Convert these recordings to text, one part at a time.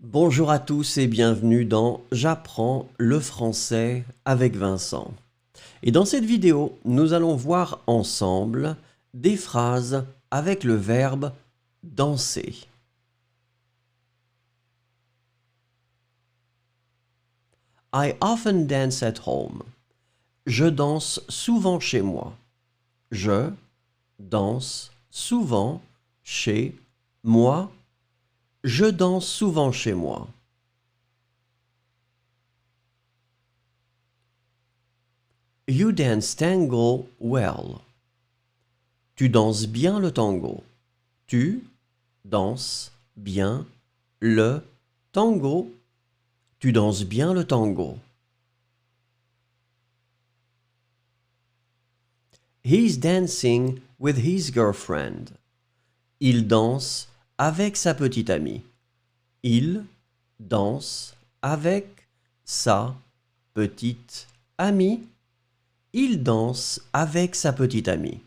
Bonjour à tous et bienvenue dans J'apprends le français avec Vincent. Et dans cette vidéo, nous allons voir ensemble des phrases avec le verbe danser. I often dance at home. Je danse souvent chez moi. Je danse souvent chez moi. Je danse souvent chez moi. You dance tango well. Tu danses bien le tango. Tu danses bien le tango. Tu danses bien le tango. He's dancing with his girlfriend. Il danse avec sa petite amie. Il danse avec sa petite amie. Il danse avec sa petite amie.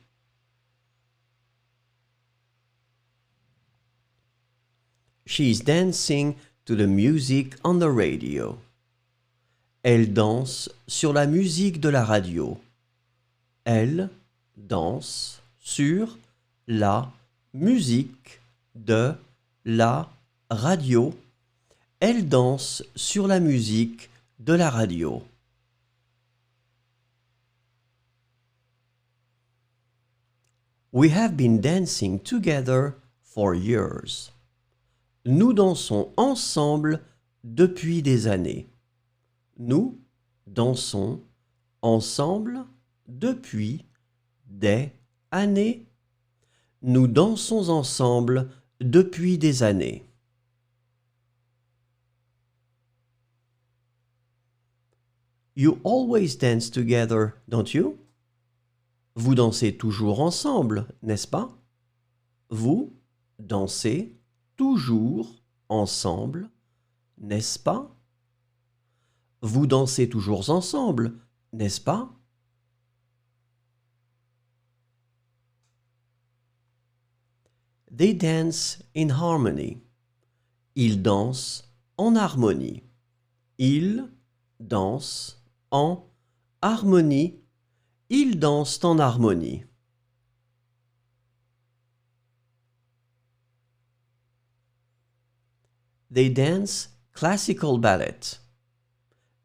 She's dancing to the music on the radio. Elle danse sur la musique de la radio. Elle danse sur la musique de la radio. Elle danse sur la musique de la radio. We have been dancing together for years. Nous dansons ensemble depuis des années. Nous dansons ensemble depuis des années. Nous dansons ensemble depuis des années. You always dance together, don't you? Vous dansez toujours ensemble, n'est-ce pas? Vous dansez toujours ensemble, n'est-ce pas? Vous dansez toujours ensemble, n'est-ce pas? They dance in harmony. Ils dansent en harmonie. Ils dansent en harmonie. Ils dansent en harmonie. They dance classical ballet.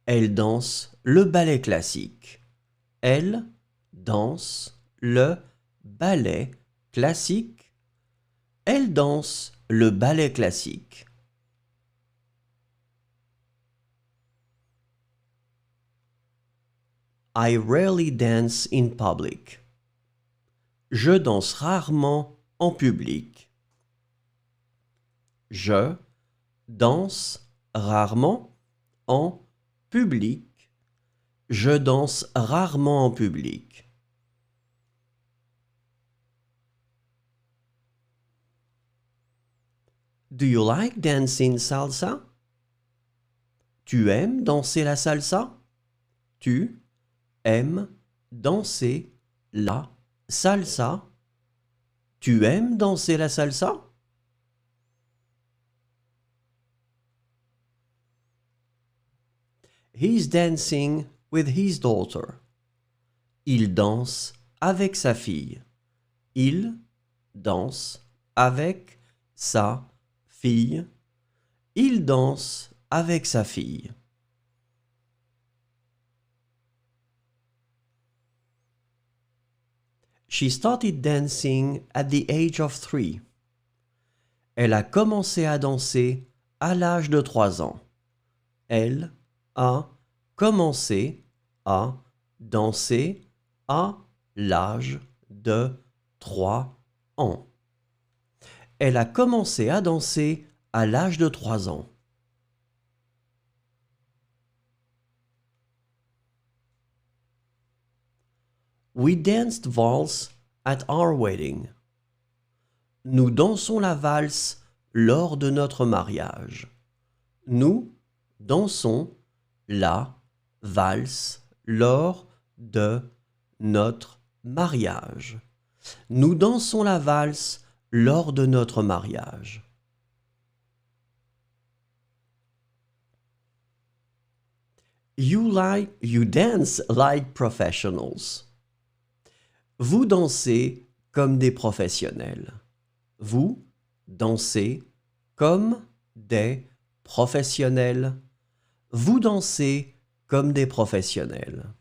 Elle danse le ballet classique. Elle danse le ballet classique. Elle danse le ballet classique. I rarely dance in public. Je danse rarement en public. Je danse rarement en public. Je danse rarement en public. Do you like dancing salsa? Tu aimes danser la salsa? Tu aimes danser la salsa? Tu aimes danser la salsa? He's dancing with his daughter. Il danse avec sa fille. Il danse avec sa fille. Il danse avec sa fille. She started dancing at the age of 3. Elle a commencé à danser à l'âge de 3 ans. Elle a commencé à danser à l'âge de 3 ans. Elle a commencé à danser à l'âge de 3 ans. We danced valse at our wedding. Nous dansons la valse lors de notre mariage. Nous dansons la valse lors de notre mariage. Nous dansons la valse lors de notre mariage. You dance like professionals. Vous dansez comme des professionnels. Vous dansez comme des professionnels. Vous dansez comme des professionnels.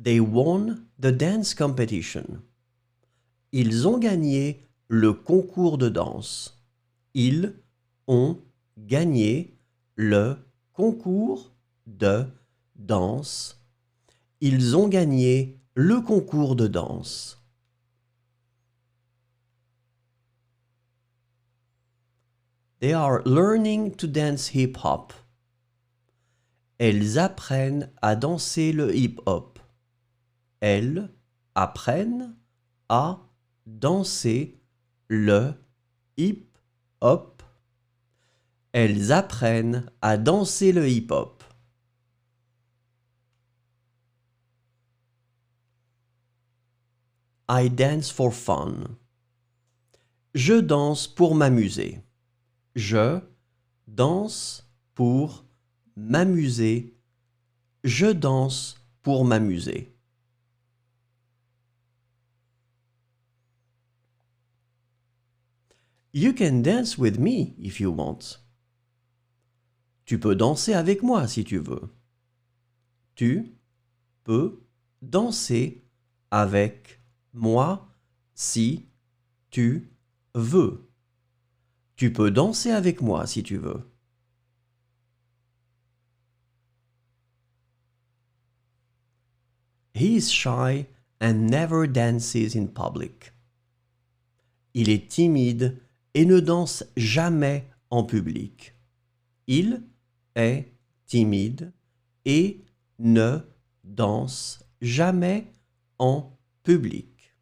They won the dance competition. Ils ont gagné le concours de danse. Ils ont gagné le concours de danse. Ils ont gagné le concours de danse. They are learning to dance hip-hop. Elles apprennent à danser le hip-hop. Elles apprennent à danser le hip-hop. Elles apprennent à danser le hip-hop. I dance for fun. Je danse pour m'amuser. Je danse pour m'amuser. Je danse pour m'amuser. You can dance with me if you want. Tu peux danser avec moi si tu veux. Tu peux danser avec moi si tu veux. Tu peux danser avec moi si tu veux. He is shy and never dances in public. Il est timide et ne danse jamais en public. Il est timide et ne danse jamais en public.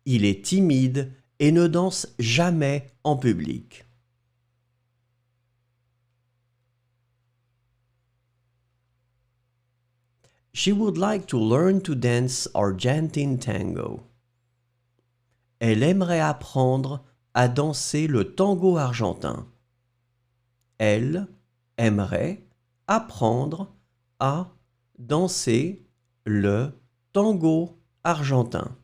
Il est timide et ne danse jamais en public. She would like to learn to dance Argentine tango. Elle aimerait apprendre à danser le tango argentin. Elle aimerait apprendre à danser le tango argentin.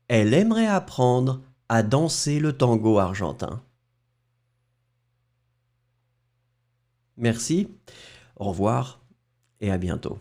Elle aimerait apprendre à danser le tango argentin. Merci, au revoir et à bientôt.